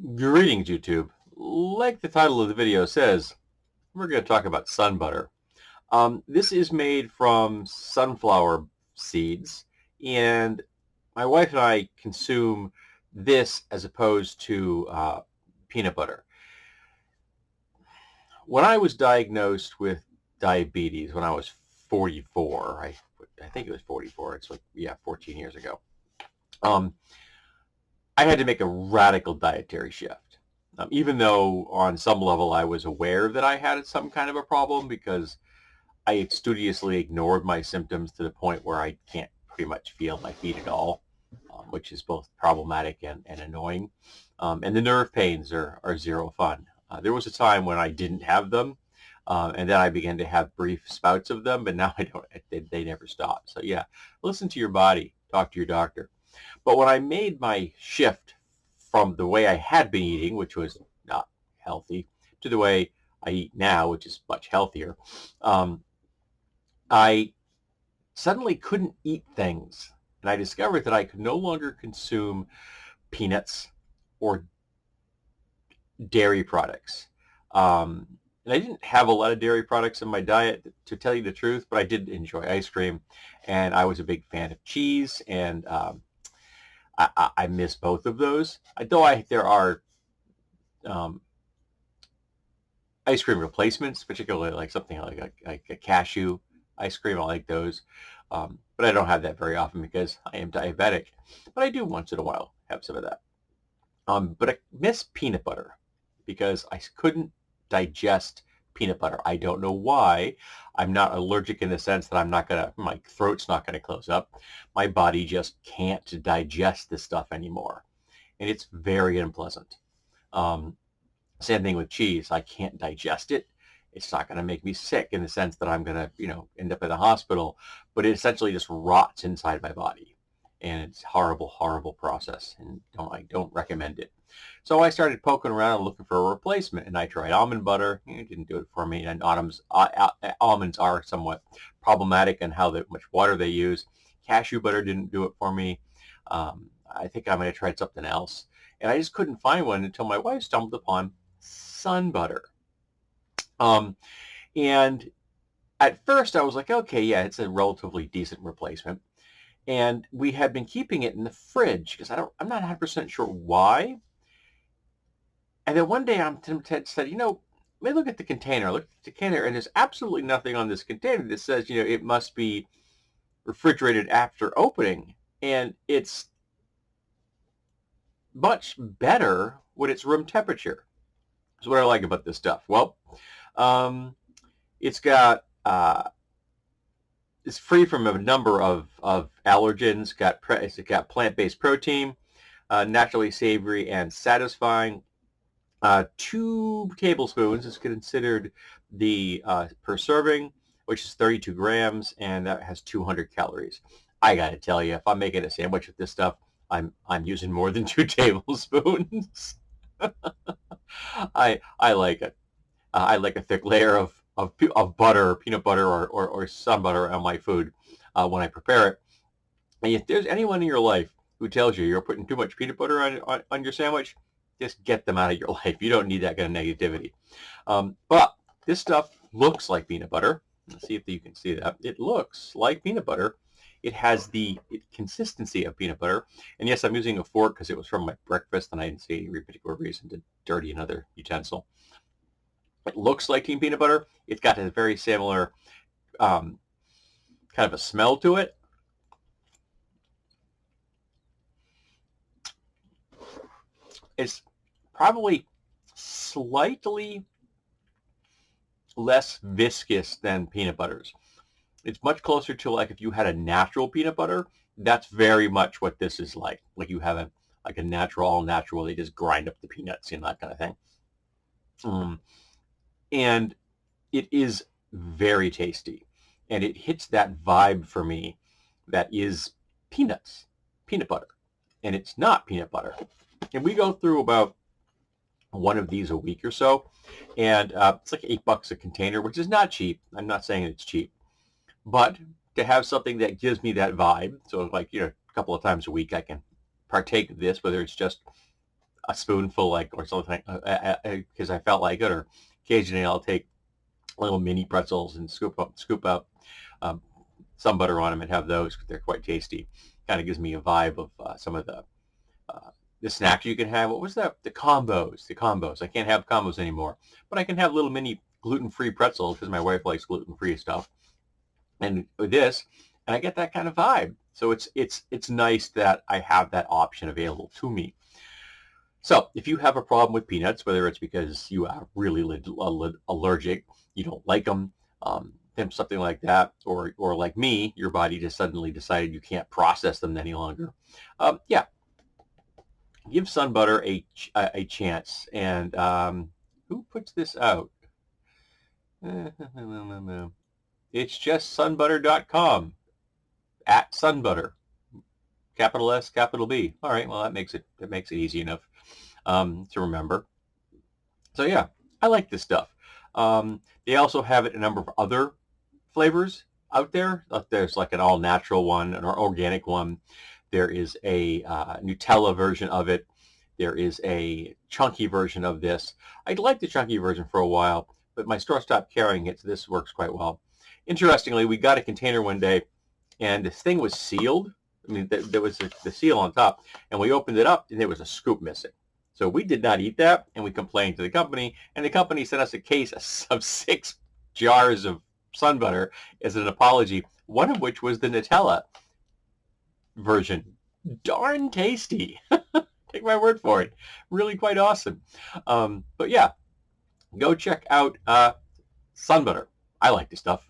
Greetings, YouTube. Like the title of the video says, we're going to talk about SunButter. This is made from sunflower seeds, and my wife and I consume this as opposed to peanut butter. When I was diagnosed with diabetes when I was 44, I think it was 44. It's like, yeah, 14 years ago. Um, I had to make a radical dietary shift. Even though on some level I was aware that I had some kind of a problem because I studiously ignored my symptoms to the point where I can't pretty much feel my feet at all, which is both problematic and annoying. And the nerve pains are zero fun. There was a time when I didn't have them, and then I began to have brief spouts of them, but now I don't. They never stop. So yeah, listen to your body. Talk to your doctor. But when I made my shift from the way I had been eating, which was not healthy, to the way I eat now, which is much healthier, um, I suddenly couldn't eat things. And I discovered that I could no longer consume peanuts or dairy products. And I didn't have a lot of dairy products in my diet, to tell you the truth, but I did enjoy ice cream. And I was a big fan of cheese, and I miss both of those. There are um, ice cream replacements, particularly like something like a cashew ice cream. I like those, but I don't have that very often because I am diabetic. But I do once in a while have some of that. But I miss peanut butter because I couldn't digest peanut butter. I don't know why. I'm not allergic in the sense that my throat's not gonna close up. My body just can't digest this stuff anymore, and it's very unpleasant. Um, Same thing with cheese. I can't digest it. It's not going to make me sick in the sense that I'm going to, end up in the hospital, but it essentially just rots inside my body. And it's horrible, horrible process, and I don't recommend it. So I started poking around and looking for a replacement, and I tried almond butter. It didn't do it for me, and almonds are somewhat problematic in how much water they use. Cashew butter didn't do it for me. I think I might have tried something else, and I just couldn't find one until my wife stumbled upon SunButter. Um, and at first I was like, okay, yeah, it's a relatively decent replacement. And we had been keeping it in the fridge because I'm not 100% sure why. And then one day Ted said, let me look at the container. I looked at the container, and there's absolutely nothing on this container that says, it must be refrigerated after opening. And it's much better when it's room temperature. That's what I like about this stuff. Well, um, it's got it's free from a number of allergens. It's got plant-based protein, naturally savory and satisfying. 2 tablespoons is considered the per serving, which is 32 grams, and that has 200 calories. I gotta tell you, if I'm making a sandwich with this stuff, I'm using more than 2 tablespoons. I like it. I like a thick layer of butter, peanut butter, or sun butter on my food when I prepare it. And if there's anyone in your life who tells you you're putting too much peanut butter on your sandwich, just get them out of your life. You don't need that kind of negativity. But this stuff looks like peanut butter. Let's see if you can see that. It looks like peanut butter. It has the consistency of peanut butter. And yes, I'm using a fork because it was from my breakfast and I didn't see any particular reason to dirty another utensil. It looks like peanut butter. It's got a very similar kind of a smell to it. It's probably slightly less viscous than peanut butters. It's much closer to like if you had a natural peanut butter. That's very much what this is like. Like you have a natural, all natural. They just grind up the peanuts and that kind of thing. And it is very tasty, and it hits that vibe for me that is peanut butter, and it's not peanut butter. And we go through about one of these a week or so, and it's like $8 a container, which is not cheap. I'm not saying it's cheap, but to have something that gives me that vibe, so like a couple of times a week I can partake of this, whether it's just a spoonful, like, or something, because I felt like it. Or occasionally I'll take little mini pretzels and scoop out um, some butter on them and have those. They're quite tasty. Kind of gives me a vibe of some of uh, the snacks you can have. What was that? The combos. The combos. I can't have combos anymore, but I can have little mini gluten-free pretzels because my wife likes gluten-free stuff. And with this, and I get that kind of vibe. So it's nice that I have that option available to me. So if you have a problem with peanuts, whether it's because you are really allergic, you don't like them, something like that, or like me, your body just suddenly decided you can't process them any longer, yeah, give SunButter a chance. And who puts this out? It's just sunbutter.com, at SunButter, capital S, capital B. All right, well, that makes it easy enough to remember. So yeah, I like this stuff. They also have it in a number of other flavors out there. There's like an all-natural one, an organic one. There is a Nutella version of it. There is a chunky version of this. I liked the chunky version for a while, but my store stopped carrying it, so this works quite well. Interestingly, we got a container one day, and this thing was sealed. I mean, there was the seal on top, and we opened it up, and there was a scoop missing. So we did not eat that, and we complained to the company, and the company sent us a case of 6 jars of SunButter as an apology, one of which was the Nutella version. Darn tasty. Take my word for it. Really quite awesome. But yeah, go check out SunButter. I like this stuff.